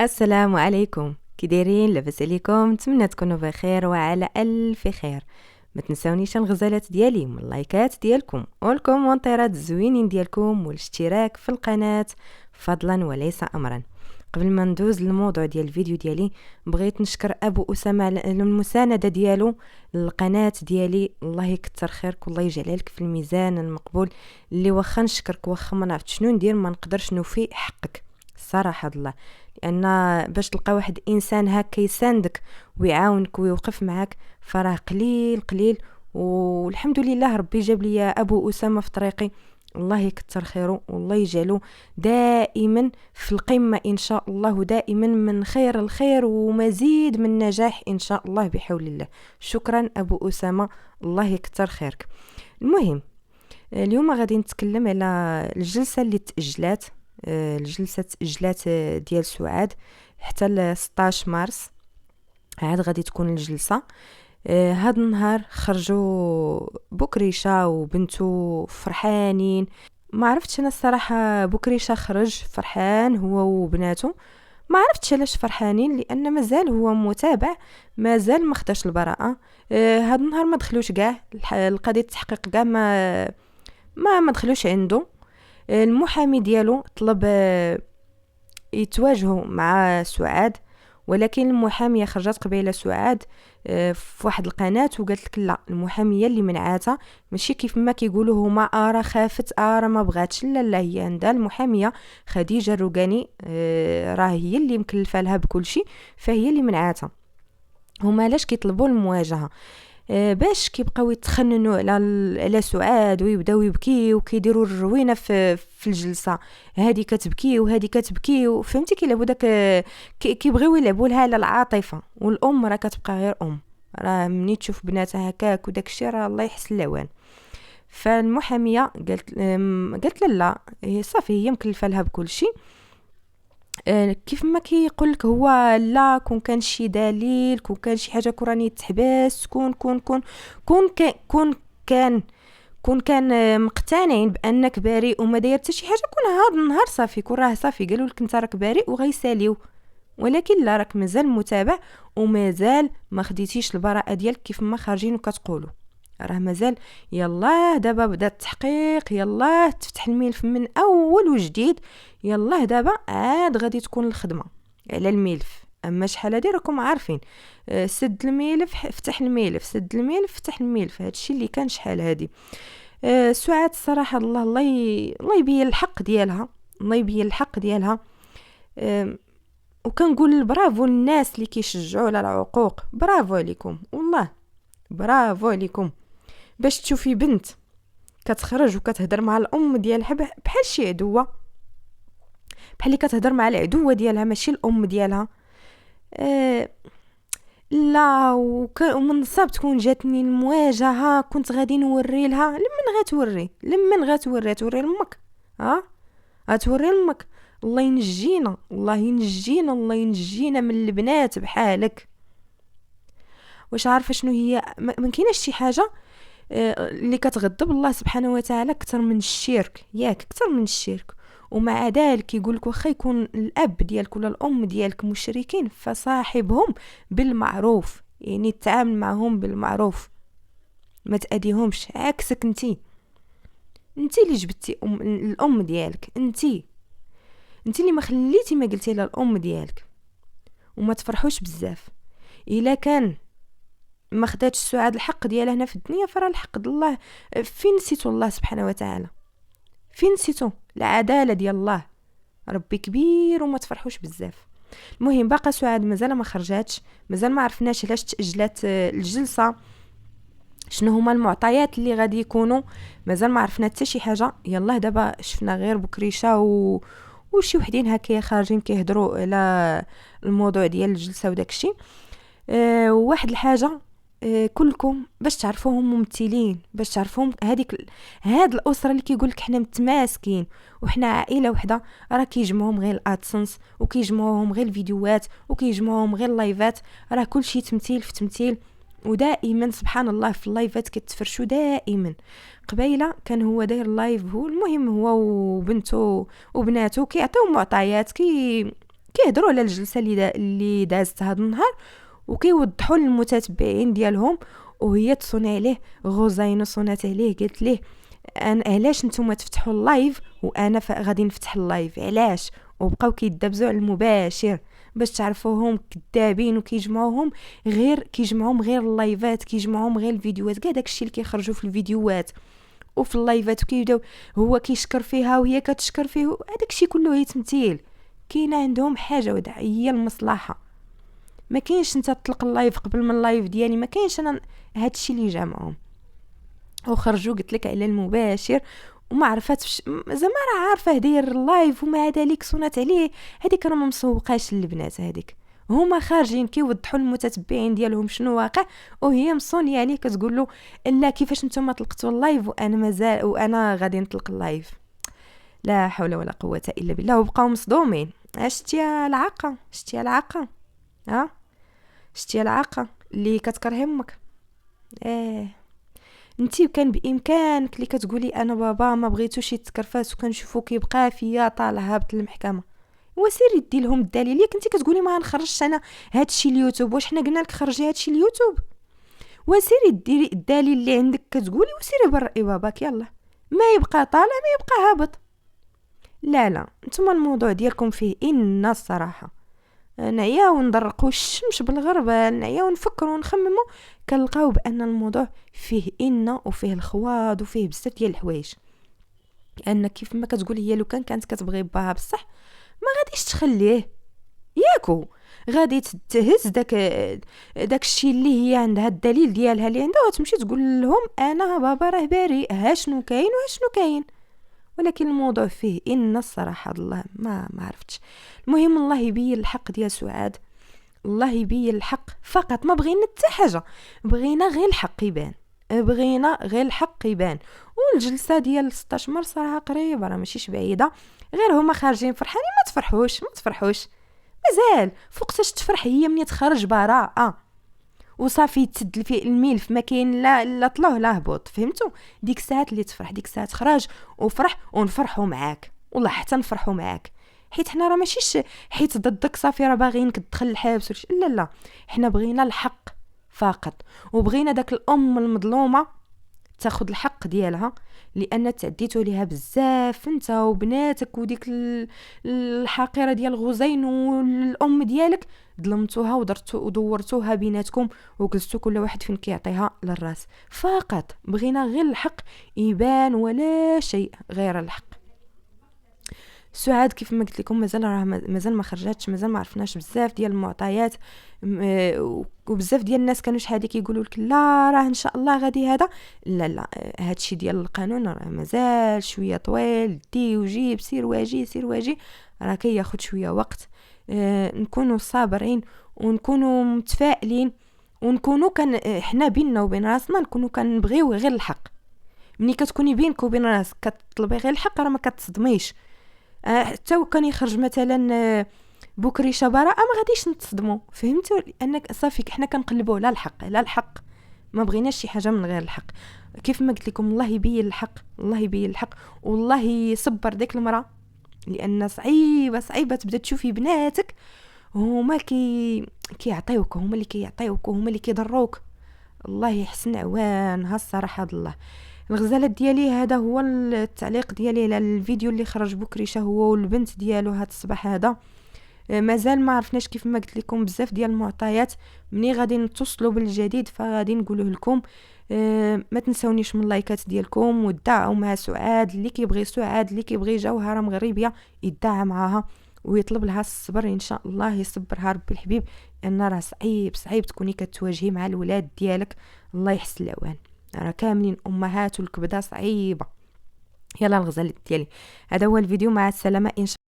السلام عليكم، كي دايرين؟ لاباس عليكم؟ نتمنى تكونوا بخير وعلى الف خير. ما تنساونيش الغزالات ديالي من اللايكات ديالكم والكومونتيرات الزوينين ديالكم والاشتراك في القناه فضلا وليس امرا. قبل ما ندوز للموضوع ديال الفيديو ديالي، بغيت نشكر ابو اسامه على المسانده ديالو للقناه ديالي. الله يكثر خيرك والله يجعل لك في الميزان المقبول، اللي واخا نشكرك واخا ما نعرفت شنو ندير ما نقدرش نوفي حقك الصراحه الله. لان باش تلقى واحد انسان هكا يساندك ويعاونك ويوقف معك فراه قليل قليل، والحمد لله ربي جاب لي ابو اسامه في طريقي. الله يكثر خيره والله يجعله دائما في القمه ان شاء الله، ودائما من خير الخير ومزيد من نجاح ان شاء الله بحول الله. شكرا ابو اسامه، الله يكثر خيرك. المهم اليوم غادي نتكلم على الجلسه اللي تاجلات، الجلسه تاجلات ديال سعاد حتى ل 16 مارس. عاد غادي تكون الجلسه. هاد النهار خرجوا بكريشه وبنته فرحانين. ما عرفتش انا الصراحه، بكريشه خرج فرحان هو وبناته. ما عرفتش علاش فرحانين، لان مازال هو متابع، مازال ما خداش البراءه. هاد النهار ما دخلوش كاع القضيه التحقيق، كاع ما دخلوش عنده. المحامي ديالو طلب يتواجهوا مع سعاد، ولكن المحاميه خرجت قبيله سعاد في واحد القناه وقالت لك لا، المحاميه اللي منعاتها ماشي كيف ما كيقولوا هما خافت ما بغاتش، لا لا، هي عندها المحاميه خديجه الروقاني، راه هي اللي مكلفه لها بكل شيء، فهي اللي منعاتها. هما علاش كيطلبوا المواجهه؟ باش كيبقاو يتخننوا على سعاد ويبداو يبكي وكيديروا الروينه في الجلسه، هذه كتبكي وهذه كتبكي، فهمتي؟ كيلعبوا داك كيبغيو يلعبوا لها على العاطفه، والام راه كتبقى غير ام، راه مني تشوف بناتها هكاك وداك الشيء راه الله يحسن العوان. فالمحاميه قالت لا هي صافي، هي مكلفه لها بكل شيء. كيف ما كيقول لك هو، لا كون كان شي دليل، كون كان شي حاجه كوراني تحبس، كون كان مقتنعين بانك بريء وما داير حتى شي حاجه، كون هذا النهار صافي، كون راه صافي قالوا لك انت راك بريء وغيساليو. ولكن لا، راك مازال متابع ومازال ما خديتيش البراءه ديالك كيف ما خارجين وكتقولوا، راه مازال. يلا دابا بدا التحقيق، يلا تفتح الملف من اول وجديد، يلا دابا عاد غادي تكون الخدمه على الملف. اما شحال هادي راكم عارفين، سد الملف فتح الملف، سد الملف فتح الملف، هادشي اللي كان شحال هادي. سعاد الصراحه الله يبين الحق ديالها، الله يبين الحق ديالها. وكنقول برافو للناس اللي كيشجعوا على العقوق، برافو عليكم والله، برافو عليكم. باش تشوفي بنت كتخرج وكتهضر مع الام ديالها بحال شي عدوه، بحال اللي كتهضر مع العدوه ديالها ماشي الام ديالها. لا ومن صعب تكون جاتني المواجهه، كنت غادي نوري لها. لمن غتوري توري لامك؟ غتوري لامك؟ الله ينجينا، الله ينجينا، الله ينجينا من البنات بحالك. واش عارفه شنو هي؟ ما كايناش شي حاجه اللي كتغضب الله سبحانه وتعالى اكثر من الشرك، ياك اكثر من الشرك. ومع ذلك يقول لك واخا يكون الاب ديالك ولا الام ديالك مشركين فصاحبهم بالمعروف، يعني تعامل معهم بالمعروف، ما تأذيهمش. عكسك انتي اللي جبتي الام ديالك، انتي اللي ما خليتي ما قلتي للام ديالك. وما تفرحوش بزاف الا كان ما خداتش سعاد الحق ديالها هنا في الدنيا، فرا الحق ديال الله فين نسيتو؟ الله سبحانه وتعالى فين نسيتو؟ العداله ديال الله، ربي كبير وما تفرحوش بزاف. المهم باقا سعاد مازال ما خرجاتش، مازال ما عرفناش علاش تاجلت الجلسه، شنو هما المعطيات اللي غادي يكونوا، مازال ما عرفنا حتى شي حاجه. يلا دابا شفنا غير بكريشه وشي وحدين هكا خارجين كيهضروا على الموضوع ديال الجلسه وداك الشيء. واحد الحاجه، كلكم باش تعرفوهم ممثلين، باش تعرفوهم هاد الاسره اللي كيقول لك حنا متماسكين وحنا عائله وحده، راه كيجمعوهم غير الادسنس وكيجمعوهم غير الفيديوهات وكيجمعوهم غير اللايفات، راه كلشي تمثيل في تمثيل. ودائما سبحان الله في اللايفات كتفرشوا دائما. قبيله كان هو داير اللايف، هو المهم هو وبنته وبناته كيعطيو معطيات، كيهضروا على الجلسه اللي دازت هذا النهار، وكيوضحوا للمتتبعين ديالهم. وهي تصوني عليه غوزاينو، صونات عليه قالت ليه انا علاش نتوما تفتحوا اللايف وانا غادي نفتح اللايف، علاش؟ وبقاو كيدابزوا على المباشر باش تعرفوهم كذابين، وكيجمعوهم غير اللايفات، كيجمعوهم غير الفيديوهات، كاع داكشي اللي كيخرجوا في الفيديوهات وفي اللايفات، وكيبداو هو كيشكر فيها وهي كتشكر فيه، هذاك الشيء كله هي تمثيل. كاينه عندهم حاجه واحده هي المصلحه. ما كاينش انت تطلق اللايف قبل من اللايف ديالي، ما كاينش انا هادشي اللي جامعهم. وخرجوا قلت لك على المباشر وما عرفاتش زعما راه عارفه داير اللايف، ومع ذلك صونات عليه. هذيك راه ما مسوقاش البنات، هذيك هما خارجين كيوضحوا للمتتبعين ديالهم شنو واقع، وهي مصونيه عليه كتقول له لا كيفاش نتوما طلقتوا اللايف وانا مازال وانا غادي نطلق اللايف. لا حول ولا قوه الا بالله. وبقاو مصدومين. شتي العاقه، شتي العاقه، ها شتي العاقه اللي كتكره امك. انتي كان بامكانك اللي كتقولي انا بابا ما بغيتوش يتكرفاس وكنشوفو كيبقى فيا طالع هابط للمحكمه، وسيري دي لهم الدليل. ياك انتي كتقولي ما نخرجش انا هادشي اليوتيوب، واش حنا قلنا لك خرجي هادشي اليوتيوب؟ وسيري ديري الدليل اللي عندك كتقولي، وسيري برئي باباك يلا، ما يبقى طالع ما يبقى هابط. لا نتوما الموضوع ديالكم فيه ان الصراحه نعياو ندرقوا الشمس بالغربال، نعياو نفكروا ونخمموا، كنلقاو بان الموضوع فيه ان وفيه الخواض وفيه بزاف ديال الحوايج. لان كيف ما كتقول هي لو كانت كتبغي باها بصح ما غاديش تخليه ياكو، غادي تهز داك الشيء اللي هي عندها الدليل ديالها اللي عندها، وتمشي تقول لهم انا بابا راه بريء، ها شنو كاين وها شنو كاين. ولكن الموضوع فيه ان الصراحه الله ما عرفتش. المهم الله يبين الحق ديال سعاد، الله يبين الحق فقط. ما بغينا حتى حاجه، بغينا غير الحق يبان، بغينا غير الحق يبان. والجلسه ديال 16 مارس صراحه قريبه، راه ماشيش بعيده، غير هما خارجين فرحانين. ما تفرحوش مازال. فوقتاش تفرح هي من تخرج براءه وصافي تسد في الملف، ما كاين لا طلوع لا هبوط، فهمتوا؟ ديك الساعات اللي تفرح، ديك الساعات خراج وفرح ونفرحوا معاك، والله حتى نفرحوا معاك، حيت حنا راه ماشيش حيت ضدك صافي راه باغيينك تدخل الحبس. لا حنا بغينا الحق فقط، وبغينا داك الام المظلومه تاخذ الحق ديالها، لان تعديتوا ليها بزاف انت وبناتك، وديك الحقيره ديال غزين والام ديالك ظلمتوها ودورتوها بيناتكم، وجلستوا كل واحد فين كيعطيها للراس. فقط بغينا غير الحق يبان، ولا شيء غير الحق. سعاد كيف ما قلت لكم مازال ما خرجتش، مازال ما عرفناش بزاف ديال المعطيات، وبزاف ديال الناس كانوا شحال كيقولوا لك لا راه ان شاء الله غادي هذا. لا هادشي ديال القانون راه مازال شويه طويل، دي وجيب سير واجي راه كياخذ شويه وقت. نكونوا صابرين ونكونوا متفائلين، ونكونوا كان حنا بيننا وبين راسنا نكونوا كنبغيو غير الحق. ملي كتكوني بينك وبين راسك كتطلبي غير الحق راه ما كتصدميش. حتى وكان يخرج مثلا بكري براءه ما غاديش نتصدموا، فهمتوا؟ لانك صافي حنا كنقلبوا لا الحق ما بغيناش شي حاجه من غير الحق. كيف ما قلت لكم الله يبين الحق والله يصبر ديك المراه، لان صعيبه تبدا تشوفي بناتك هما كيعطيوك، هما اللي كيعطيوك وهما اللي كيضروك. الله يحسن عوان الصراحه الله. الغزاله ديالي هذا هو التعليق ديالي على الفيديو اللي خرج بكريشه هو والبنت ديالو هذا الصباح هذا. مازال ما عرفناش كيف ما قلت لكم بزاف ديال المعطيات، مني غادي نتصلوا بالجديد فغادي نقوله لكم. ما تنسونيش من اللايكات ديالكم، ودعوا مع سعاد، اللي كيبغي سعاد اللي كيبغي جوهره مغربيه يدعى معاها ويطلب لها الصبر ان شاء الله يصبرها ربي الحبيب، ان راه صعيب تكوني كتواجهي مع الولاد ديالك. الله يحسن العوان، راه كاملين امهات والكبده صعيبه. يلا الغزال ديالي هذا هو الفيديو، مع السلامه ان شاء